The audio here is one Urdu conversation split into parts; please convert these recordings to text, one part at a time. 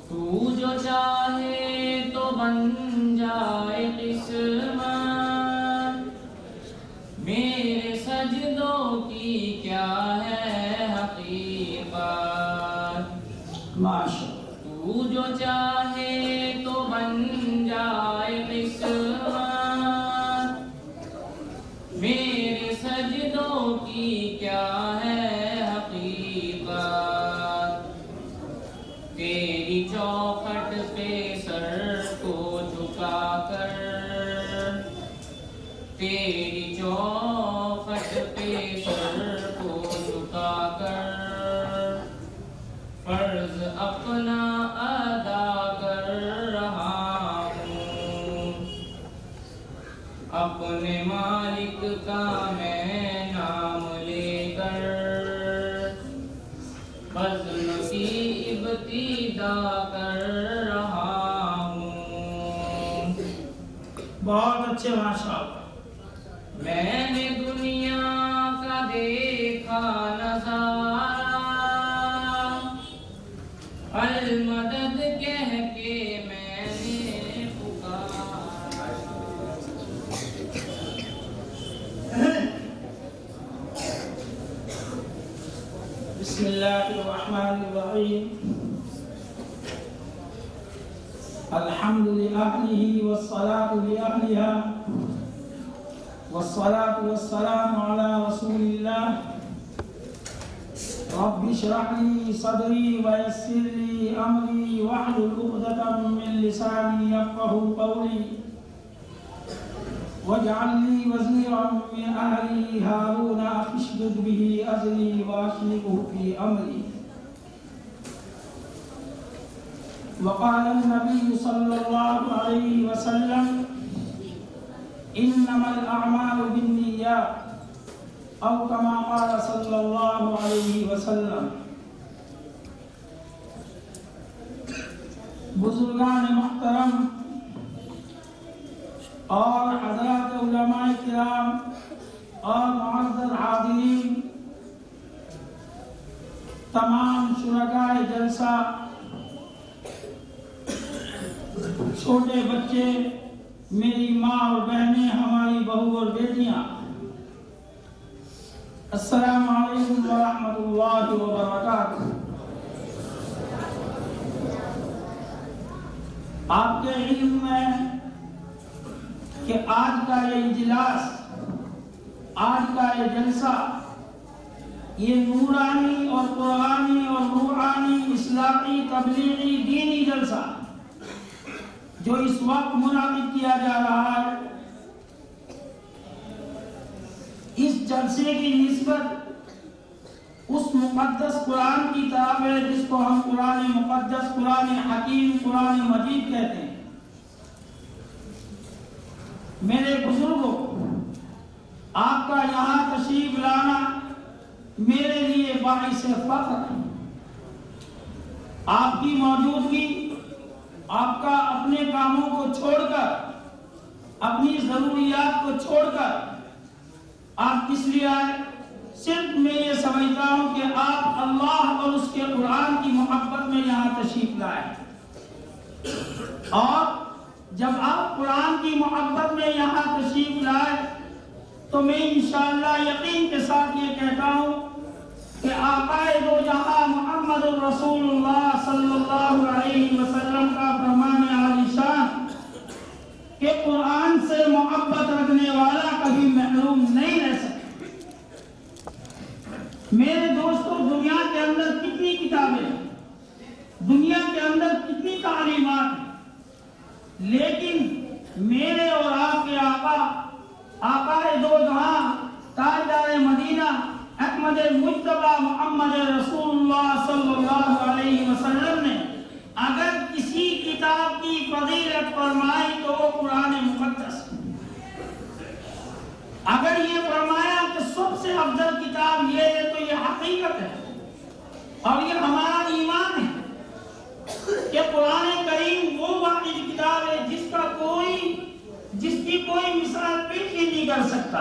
تو جو چاہے تو بن جائے قسمت، میرے سجدوں کی کیا ہے حقیقت۔ تو جو چاہے تو بن جائے قسمت، میرے سجدوں کی کیا ہے حقیقت۔ تیری چوکھٹ پہ سر کو جھکا کر، تیری چوکھٹ پہ سر کو جھکا کر، فرض اپنا ادا کر رہا ہوں۔ اپنے مالک کا میں نام لے کر بزم کی ابتدا کر رہا ہوں۔ بہت اچھے ماشاءاللہ۔ میں نے دنیا کا دیکھا نظارہ، المدد کہہ کے میں نے پکارا۔ بسم اللہ الرحمن الرحیم۔ الحمد لأهله والصلاة لأهلها والصلاة والسلام على رسول الله۔ رب اشرح لي صدري ويسر لي أمري واحلل عقدة من لساني يفقهوا قولي واجعل لي وزيرا من أهلي هارون أخي اشدد به أزري وأشركه في أمري۔ وقال النبي صلى الله عليه وسلم إنما الأعمال بالنيات، أو كما قال صلى الله عليه وسلم۔ بزرگان محترم اور حضرات علماء کرام اور معزز حاضرین، تمام شرکاء جلسہ، چھوٹے بچے، میری ماں اور بہنیں، ہماری بہو اور بیٹیاں، السلام علیکم ورحمۃ اللہ وبرکاتہ۔ آپ کے علم میں کہ آج کا یہ اجلاس، آج کا یہ جلسہ، یہ نورانی اور قرآنی اور روحانی اصلاحی تبلیغی دینی جلسہ جو اس وقت منعقد کیا جا رہا ہے، اس جلسے کی نسبت اس مقدس قرآن کی طرف ہے جس کو ہم قرآن مقدس، قرآن حکیم، قرآن مجید کہتے ہیں۔ میرے بزرگوں، آپ کا یہاں تشریف لانا میرے لیے باعث فخر ہے۔ آپ کی موجودگی، آپ کا اپنے کاموں کو چھوڑ کر، اپنی ضروریات کو چھوڑ کر آپ کس لیے آئے؟ صرف میں یہ سمجھتا ہوں کہ آپ اللہ اور اس کے قرآن کی محبت میں یہاں تشریف لائے، اور جب آپ قرآن کی محبت میں یہاں تشریف لائے تو میں انشاءاللہ یقین کے ساتھ یہ کہتا ہوں کہ آقا دو جہاں محمد الرسول اللہ صلی اللہ علیہ وسلم کا فرمان عالی شان کہ قرآن سے محبت رکھنے والا کبھی محروم نہیں رہ سکتا۔ میرے دوستو، دنیا کے اندر کتنی کتابیں ہیں، دنیا کے اندر کتنی تعلیمات ہیں، لیکن میرے اور آپ کے آقا دو جہاں تاجدار مدینہ احمد مجتبی محمد رسول اللہ صلی اللہ علیہ وسلم نے اگر کسی کتاب کی فضیلت فرمائی تو وہ قرآن مقدس، اگر یہ فرمایا کہ سب سے افضل کتاب یہ ہے تو یہ حقیقت ہے اور یہ ہمارا ایمان ہے کہ قرآن کریم وہ واحد کتاب ہے جس کی کوئی مثال پیش ہی نہیں کر سکتا۔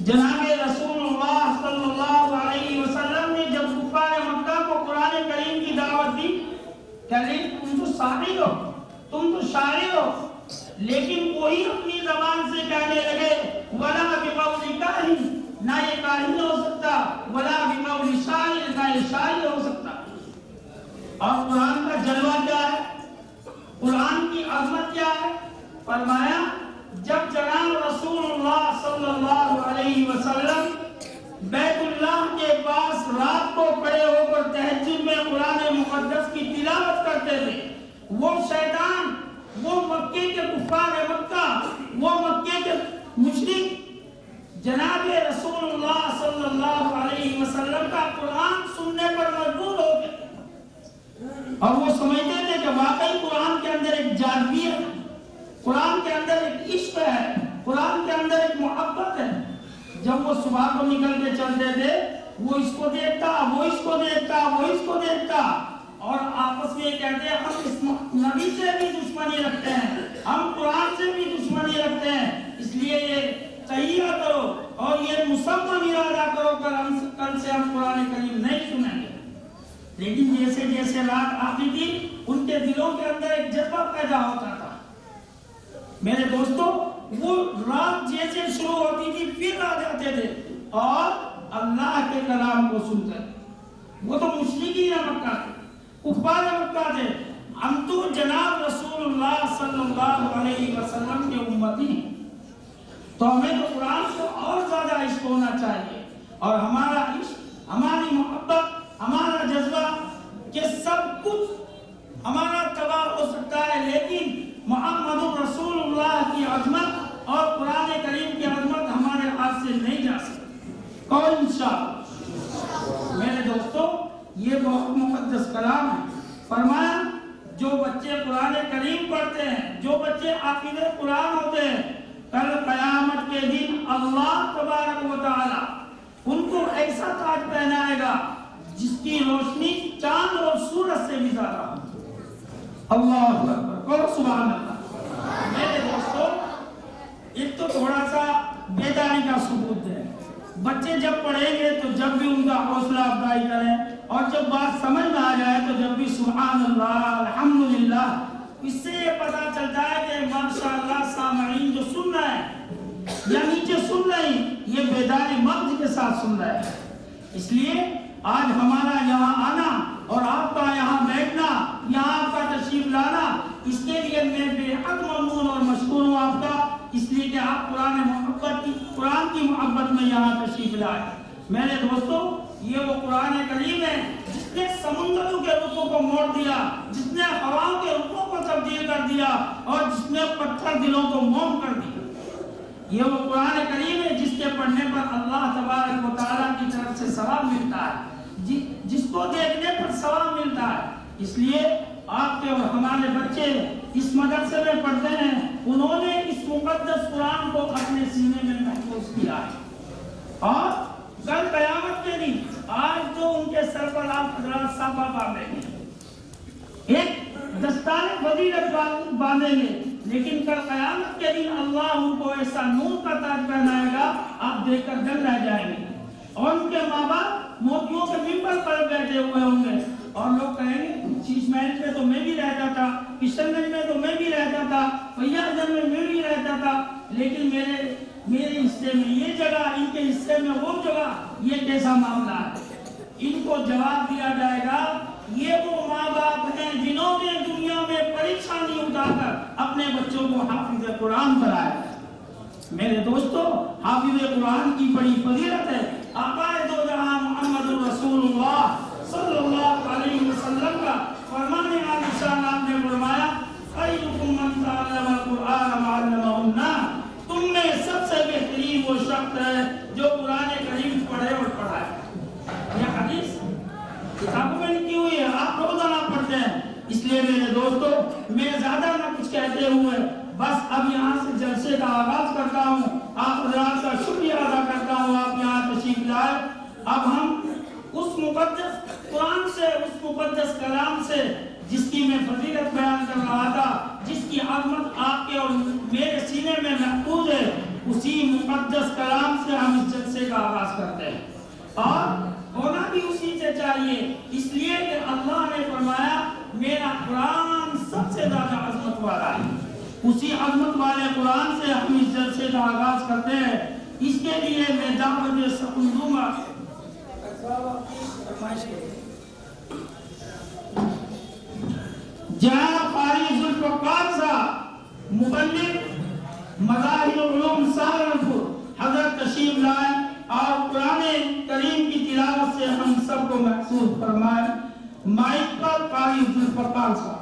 جناب رسول اللہ صلی اللہ علیہ وسلم نے جب کفار مکہ کو قرآن کریم کی دعوت دی کہہ رہے تم تو شاعر ہو، تم تو شاعر ہو، لیکن کوئی اپنی زبان سے کہنے لگے ولا بقول کاہن، نہ یہ کاہن ہو سکتا، ولا بقول شاعر، نہ یہ شاعر ہو سکتا۔ اور قرآن کا جلوہ کیا ہے، قرآن کی عظمت کیا ہے؟ فرمایا جب جناب رسول اللہ صلی اللہ علیہ وسلم بیت اللہ کے پاس رات کو کھڑے ہو کر تہجد میں قرآن مقدس کی تلاوت کرتے تھے، وہ شیطان، وہ مکے کے کفار مکہ، وہ مکے کے مشرک جناب رسول اللہ صلی اللہ علیہ وسلم کا قرآن سننے پر مجبور ہو گئے، اور وہ سمجھتے تھے کہ واقعی قرآن کے اندر ایک جاذبیت ہے، قرآن کے اندر ایک عشق ہے، قرآن کے اندر ایک محبت ہے۔ جب وہ صبح کو نکل کے چلتے تھے، وہ اس کو دیکھتا، وہ اس کو دیکھتا، وہ اس کو دیکھتا، اور آپس میں کہتے ہیں ہم اس نبی سے بھی دشمنی رکھتے ہیں، ہم قرآن سے بھی دشمنی رکھتے ہیں، اس لیے یہ تہیہ کرو اور یہ مسمم ارادہ کرو کہ کل سے ہم قرآن کریم نہیں سنیں گے۔ لیکن جیسے جیسے رات آتی تھی ان کے دلوں کے اندر ایک جذبہ پیدا ہوتا تھا۔ میرے دوستو، وہ رات جیسے شروع ہوتی تھی پھر آ جاتے تھے اور اللہ کے کلام کو سنتے تھے۔ وہ تو مشرکین مکہ تھے، کفار مکہ تھے، ہم تو جناب رسول اللہ صلی اللہ علیہ وسلم کے امتی ہیں، تو ہمیں تو قرآن سے اور زیادہ عشق ہونا چاہیے، اور ہمارا عشق، ہماری محبت، ہمارا جذبہ کہ سب کچھ ہمارا تباہ ہو سکتا ہے، لیکن محمد رسول اللہ کی عظمت اور قرآن کریم کی عظمت ہمارے ہاتھ سے نہیں جا سکتی، اور انشاءاللہ۔ میرے دوستو، یہ بہت مقدس کلام ہے۔ فرمایا جو بچے قرآن کریم پڑھتے ہیں، جو بچے حافظ قرآن ہوتے ہیں، کل قیامت کے دن اللہ تبارک و تعالی ان کو ایسا تاج پہنائے گا جس کی روشنی چاند اور سورج سے بھی زیادہ ہو۔ اللہ اکبر، کرو سبحان اللہ۔ میرے دوستو، ایک تو تھوڑا سا بیداری کا ثبوت ہے، بچے جب پڑھیں گے تو جب بھی ان کا حوصلہ افزائی کریں، اور جب بات سمجھ میں آ جائے تو جب بھی سبحان اللہ الحمدللہ، اس سے یہ پتا چلتا ہے کہ ماشاءاللہ سامعین جو سن رہے ہیں یا نیچے سن رہے ہیں، یہ بیداری مغز کے ساتھ سن رہے ہیں۔ اس لیے آج ہمارا یہاں آنا اور آپ کا یہاں بیٹھنا، یہاں آپ کا تشریف لانا، اس کے لیے میں بے حد ممنون اور مشکور ہوں آپ کا، اس لیے کہ آپ قرآن کی محبت میں یہاں تشریف لائے۔ میرے دوستو، یہ وہ قرآن کریم ہے جس نے سمندروں کے رخوں کو موڑ دیا، جس نے ہواؤں کے رخوں کو تبدیل کر دیا، اور جس نے پتھر دلوں کو موم کر دیا۔ یہ وہ قرآن کریم ہے جس کے پڑھنے پر اللہ تبارک و تعالیٰ کی طرف سے ثواب ملتا ہے، جس کو دیکھنے پر ثواب ملتا ہے۔ اس لیے آپ کے اور ہمارے بچے اس مدرسے میں پڑھتے ہیں، انہوں نے اس مقدس قرآن کو اپنے سینے میں محفوظ کیا ہے، اور کل قیامت کے دن آج تو ان کے سر پر آپ حضرات صافہ باندھیں گے، ایک دستار فضیلت باندھیں گے، لیکن کل قیامت کے دن اللہ ان کو ایسا نور کا تاج پہنائے گا، آپ دیکھ کر دل رہ جائیں گے، اور ان کے ماں باپ موتیوں کے ممبر پر بیٹھے ہوئے ہوں گے، اور لوگ کہیں گے شیش محل میں تو میں بھی رہتا تھا، کشن گنج میں تو میں بھی رہتا تھا، فیاض گنج میں بھی رہتا تھا، لیکن میرے حصے میں یہ جگہ، ان کے حصے میں وہ جگہ، یہ کیسا معاملہ ہے؟ ان کو جواب دیا جائے گا، یہ وہ ماں باپ ہیں جنہوں نے دنیا میں پریشانی اٹھا کر اپنے بچوں کو حافظ قرآن بنایا۔ میرے دوستو، حافظ قرآن کی بڑی فضیلت ہے۔ آقا دو جہاں محمد رسول اللہ صلی اللہ علیہ وسلم کا فرمان عالی شان آپ نے فرمایا، خیرکم من تعلم القرآن وعلمہ الناس، تم میں سب سے بہترین وہ شخص ہے جو قرآن کریم پڑھے اور پڑھائے۔ یہ حدیث کتابوں میں لکھی ہوئی ہے، آپ روزانہ پڑھتے ہیں۔ اس لیے میرے دوستو، میں زیادہ نہ کچھ کہتے ہوئے بس اب یہاں سے جلسے کا آغاز کرتا ہوں، آپ حضرات کا شکریہ ادا کرتا ہوں، آپ یہاں تشریف لائے۔ اب ہم اس مقدس قرآن سے، اس مقدس کلام سے جس کی میں فضیلت بیان کر رہا تھا، جس کی عظمت آپ کے اور میرے سینے میں محفوظ ہے، اسی مقدس کلام سے ہم اس جلسے کا آغاز کرتے ہیں، اور ہونا بھی اسی سے چاہیے، اس لیے کہ اللہ نے فرمایا میرا اسی عظمت والے قرآن سے ہم اس جلسے کا آغاز کرتے ہیں. اس کے لیے میں دعوت سکون دوں گا. جہاں قاری ذوالفقار صاحب مبلغ مظاہر العلوم سہارنپور حضرت تشریف لائے اور قرآن کریم کی تلاوت سے ہم سب کو محسوس فرمائے. مائک پر قاری ذوالفقار صاحب.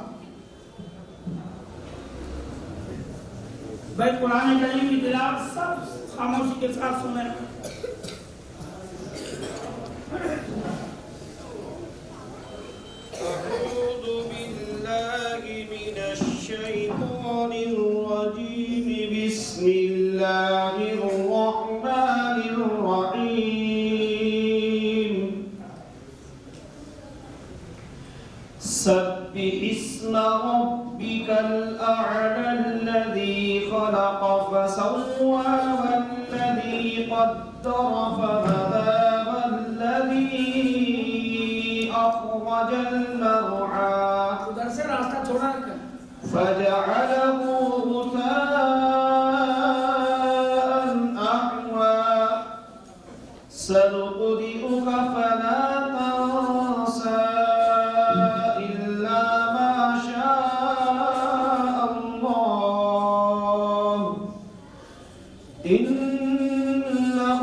بھائی قرآن کریم کی تلاوت سب خاموشی کے ساتھ سنیں. أعوذ بالله من الشيطان الرجيم. بسم الله الرحمن الرحيم. سبح اسم ربك الأعلى الذي خلق فسوى والذي قدر فهدى والذي أخرج المرعى فجعله غثاء أحوى. سنقرئك فلا تنسى إلا ما شاء الله إنه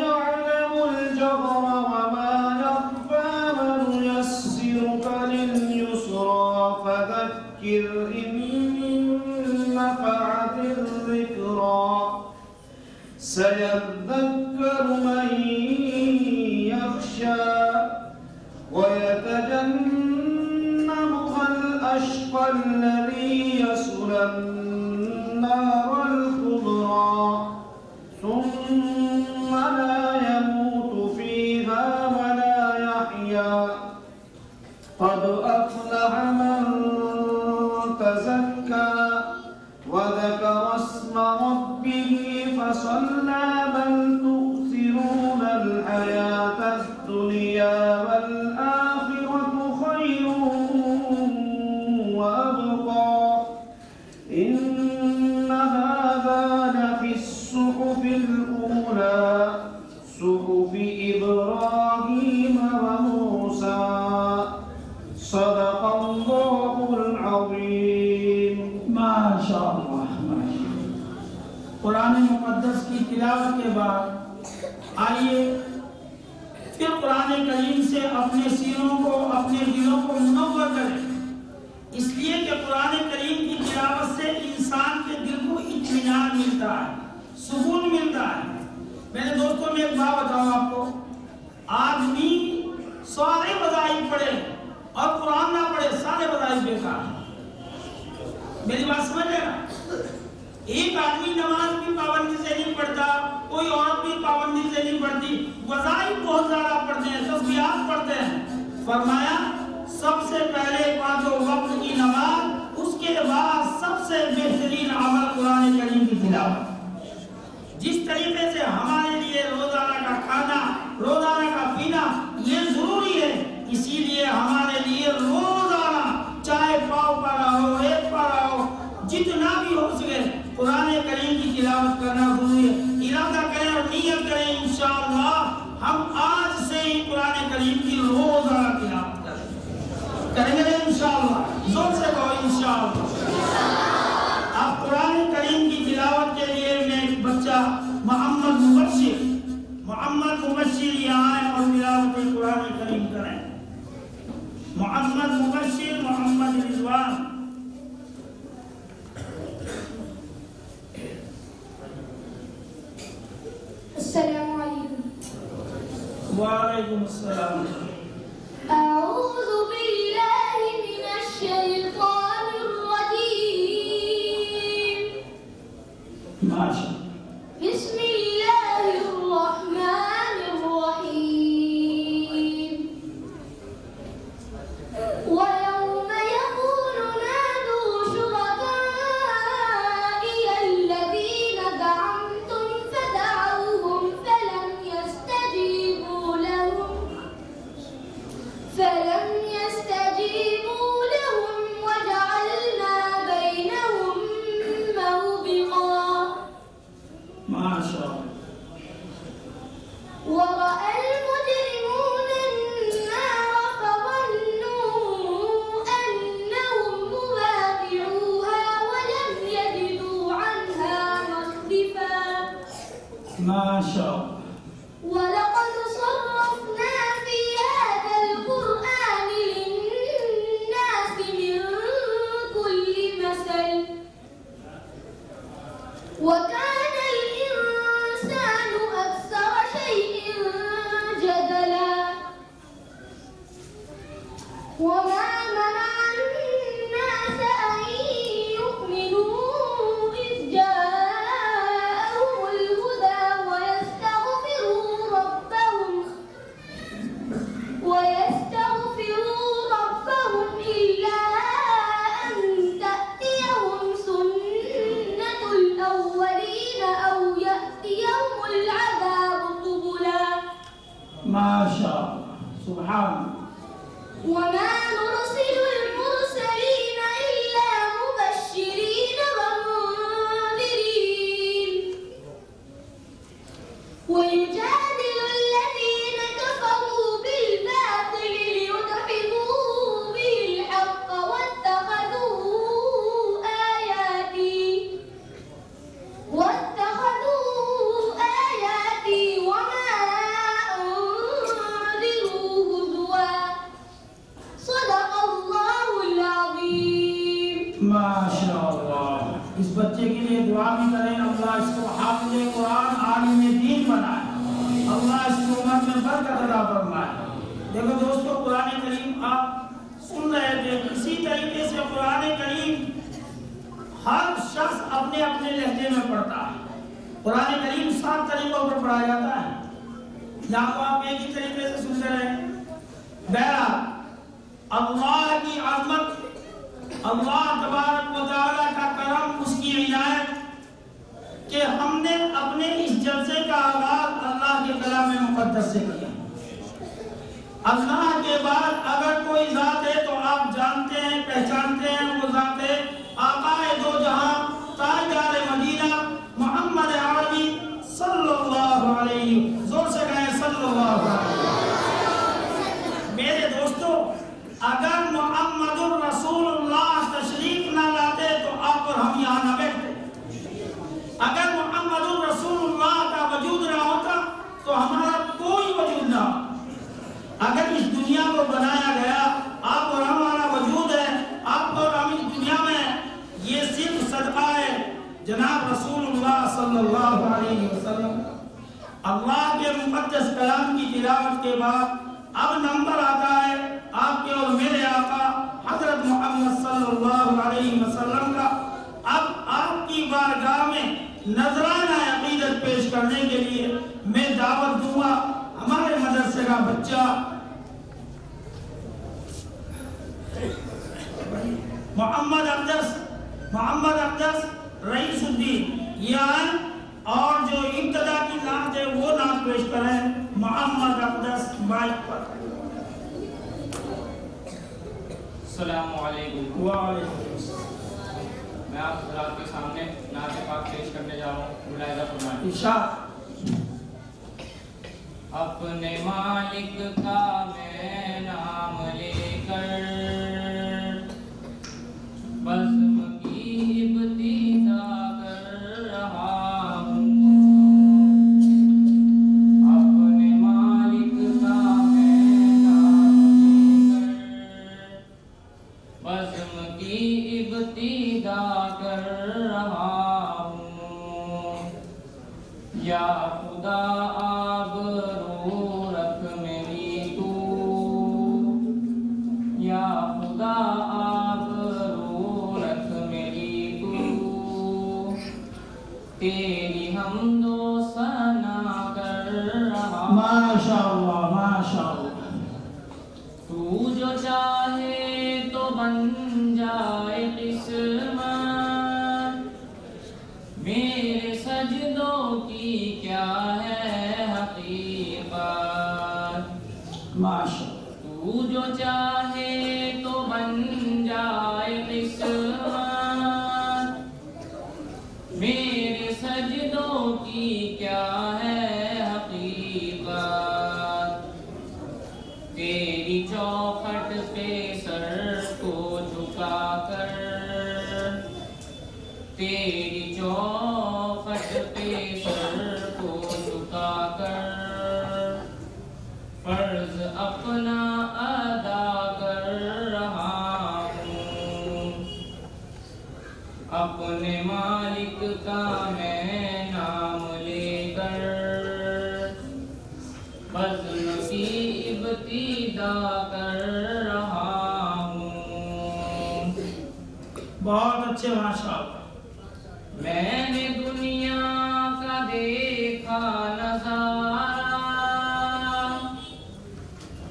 يعلم الجهر وما يخفى ونيسرك لليسرى فذكر إن نفعت الذكرى سيذكر من يخشى ويتجنبها الأشقى الذي يصلى النار الكبرى ثم لا يموت فيها ولا يحيا. قد أفلح من تزكى وذكر اسم ربه فصلى. بل تؤثرون الحياة الدنيا والآخرة خير وأبقى. إن هذا لفي الصحف الأولى صحف إبراهيم وموسى. صدق الله العظيم. ماشاء اللہ. قرآن مقدس کی تلاوت کے بعد آئیے پھر قرآن کریم سے اپنے سینوں کو اپنے دلوں کو منور کریں. اس لیے کہ قرآن کریم کی تلاوت سے انسان کے دل کو اطمینان ملتا ہے, سکون ملتا ہے. میرے دوستوں میں ایک بات بتاؤں آپ کو, آدمی سارے وظائف پڑھے اور قرآن نہ پڑھے, سارے وظائف بیکار ہیں. میری بات سمجھ رہے نا؟ ایک آدمی نماز بھی پابندی سے نہیں پڑھتا, کوئی عورت بھی پابندی سے نہیں پڑھتی, وظائف بہت زیادہ پڑھتے ہیں, تسبیحات پڑھتے ہیں. فرمایا سب سے پہلے پانچوں وقت کی نماز, اس کے بعد سب سے بہترین عمل قرآن کریم کی تلاوت. جس طریقے سے ہمارے لیے روزانہ کا کھانا, روزانہ کا پینا یہ ضروری ہے, اسی لیے ہمارے لیے روزانہ چاہے پاؤ پڑا ہو, ایک پڑا ہو, جتنا بھی ہو سکے قرآن کریم کی تلاوت کرنا ضروری ہے. ارادہ کریں اور نیت کریں انشاءاللہ ہم آج سے ہی قرآن کریم کی روزانہ تلاوت کریں گے انشاءاللہ. زور سے کہو انشاءاللہ. اب قرآن کریم کی تلاوت کے لیے میں ایک بچہ محمد مبشر یہاں آئے اور تلاوت قرآن کریم کریں. محمد مبشر, محمد رضوان. السلام علیکم. وعلیکم السلام. اعوذ باللہ من الشیطان الرجیم. ماشاء بسم اللہ الرحمن الرحیم. وَيَوْمَ يَقُولُ نَادُوا شُرَكَائِيَ الَّذِينَ زَعَمْتُمْ فَدَعَوْهُمْ فَلَمْ يَسْتَجِيبُوا لَهُمْ ماشاء اللہ. ولقد صرفنا في هذا القرآن للناس من كل مثل وكان الإنسان أكثر شيء جدلا وما منع الناس أن يؤمنوا إذ جاءهم الهدى ويستغفروا ربهم إلا أن تأتيهم سنة الأولين أو يأتيهم العذاب قبلا. ماشاء اللہ. سبحان اللہ. وما نرسل المرسلين إلا مبشرين ومنذرين ويجادل الذين كفروا بالباطل ليدحضوا به الحق واتخذوا آياتي وما أنذروا هزوا. صدق الله العظيم. ماشاء اللہ. اس بچے کے لیے دعا بھی کریں. اللہ اس کو حافظ قرآن عالم دین بنائے. اللہ اس کی عمر میں برکت عطا فرمائے. دیکھو دوستو, قرآن کریم آپ سن رہے تھے. اسی طریقے سے قرآن کریم ہر شخص اپنے اپنے لہجے میں پڑھتا ہے. قرآن کریم 7 طریقوں پر پڑھا جاتا ہے. یا تو آپ ایک ہی طریقے سے سنتے رہے. بہرحال اللہ کی عظمت, اللہ تبارک و تعالیٰ کا کرم, اس کی عنایت کہ ہم نے اپنے اس جلسے کا آغاز اللہ کے کلام مقدس سے کیا. اللہ کے بعد اگر کوئی ذات ہے تو آپ جانتے ہیں, پہچانتے ہیں, وہ ذات ہے آقا دو جہاں, تاجدار مدینہ, محمد عربی صلی اللہ علیہ. زور سے کہیں صلی اللہ علیہ. میرے دوستو, اگر محمد الرسول اللہ تشریف نہ لاتے تو آپ اور ہم یہاں نہ بیٹھتے. اگر محمد الرسول اللہ کا وجود نہ ہوتا تو ہمارا کوئی وجود نہ. اگر اس دنیا کو بنایا گیا, آپ اور ہمارا وجود ہے, آپ اور ہم اس دنیا میں, یہ صرف صدقہ ہے جناب رسول اللہ صلی اللہ علیہ وسلم. اللہ کے مقدس کلام کی تلاوت کے بعد اب نمبر آتا ہے آپ کے اور میرے آقا حضرت محمد صلی اللہ علیہ وسلم کا. اب آپ کی بارگاہ میں نذرانہ عقیدت پیش کرنے کے لیے میں دعوت دوں گا ہمارے مدرسے کا بچہ محمد اقدس رئیس الدین یان, اور جو ابتدا کی نعت ہے وہ نعت پیش کریں. محمد اقدس مائک پر. السلام علیکم. وعلیکم السلام. میں آپ حضرات کے سامنے نعت پاک پیش کرنے جا رہا ہوں. ملاحظہ فرمائیں. ارشاد. اپنے مالک کا میں نام لے کر بزم کی ابتدا کر رہا ہوں. اپنے مالک کا میں نام لے کر بزم کی ابتدا کر رہا ہوں. یا خدا آبرو رکھ میری تو, یا خدا آبرو رکھ میری تو, تیری حمد و ثنا کر رہا. ماشاء اللہ, ماشاء اللہ. تو جو چاہے تو بن جائے قسمت, میرے سجدوں کی کیا ہے حقیقت. ماشاء اللہ. تو جو چاہے تو بن جائے قسمت, میرے سجدوں کی کیا ہے حقیقت. تیری چوکھٹ پہ سر کو جھکا کر, تیری چوکھٹ پہ سر کو جھکا اپنا ادا کر رہا ہوں، اپنے مالک کا میں نام لے کر بزم کی ابتدا کر رہا ہوں۔ بہت اچھے، ماشاءاللہ۔ میں نے دنیا کا دیکھا نظارہ،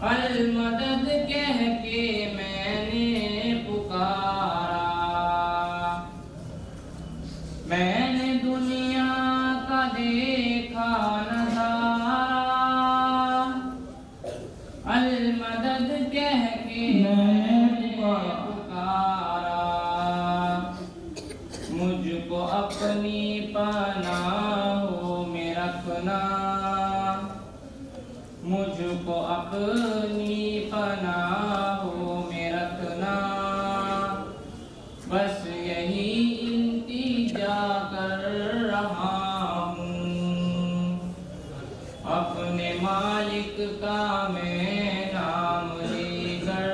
المدد کہہ کے میں نے پکارا، میں نے دنیا کا دیکھا نظارہ، المدد کہہ کے میں نے پکارا، مجھ کو اپنی پناہوں میں رکھنا، مجھ کو اپنی پناہوں میں رکھنا، بس یہی التجا کر رہا ہوں، اپنے مالک کا میں نام لے کر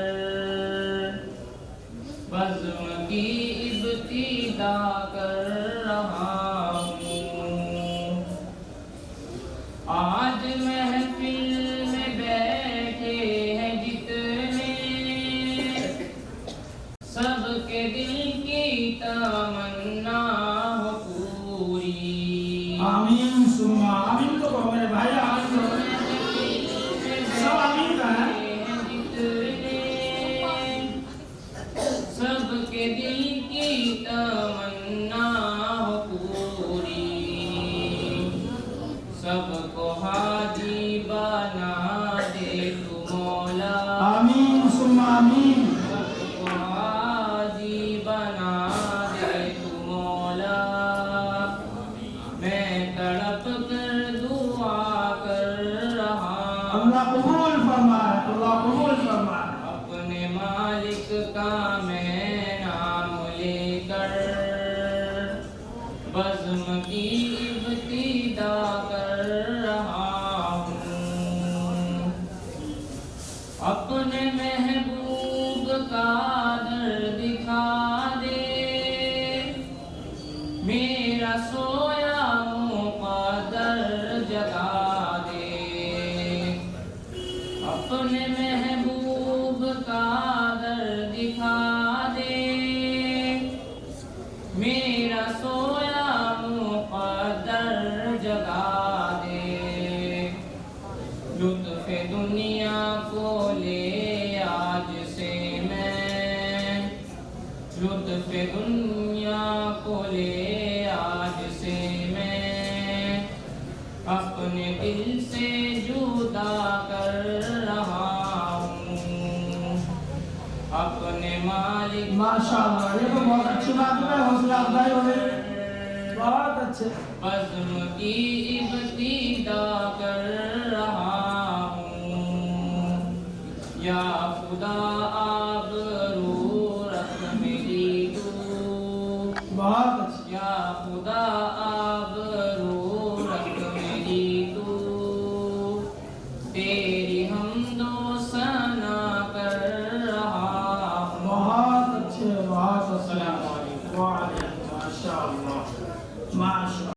بزم کی ابتدا کر رہا ہوں۔ آج محفل میں بیٹھے ہیں جتنے، سب کے دل کی تمنا ہو پوری، آمین ثم آمین تو کہو میرے بھائی، آمین تو سب آمین کا ہے۔ سب کے دل کی تمنا ہو پوری، سب کو حاجی بنا دے تو مولا، آمین ثم آمین۔ سب کو حاجی بنا دے تو مولا، میں تڑپ کر دعا کر رہا ہوں، اللہ قبول فرمائے، اللہ قبول فرمائے۔ اپنے مالک کا میں نام لے کر بزم کی ابتدا کر رہا ہوں، اپنے محبوب کا در دکھا دے، میرا سویا مقدر جگا دے، اپنے محبوب کا در دکھا دے، میرا سویا مقدر جگا دے، لطف دنیا کو لے آج سے میں، لطف دنیا کو لے آج سے میں، اپنے دل سے جدا کر رہا ہوں، اپنے مالک ماشاءاللہ، یہ تو بہت اچھی بات ہے، حوصلہ افزائی ہو گئی، بہت اچھے۔ بزم کی ابتدا کر رہا ہوں، یا خدا آبرو رکھ میری تو، بہت اچھے۔ یا خدا آبرو رکھ میری تو، تیری ہم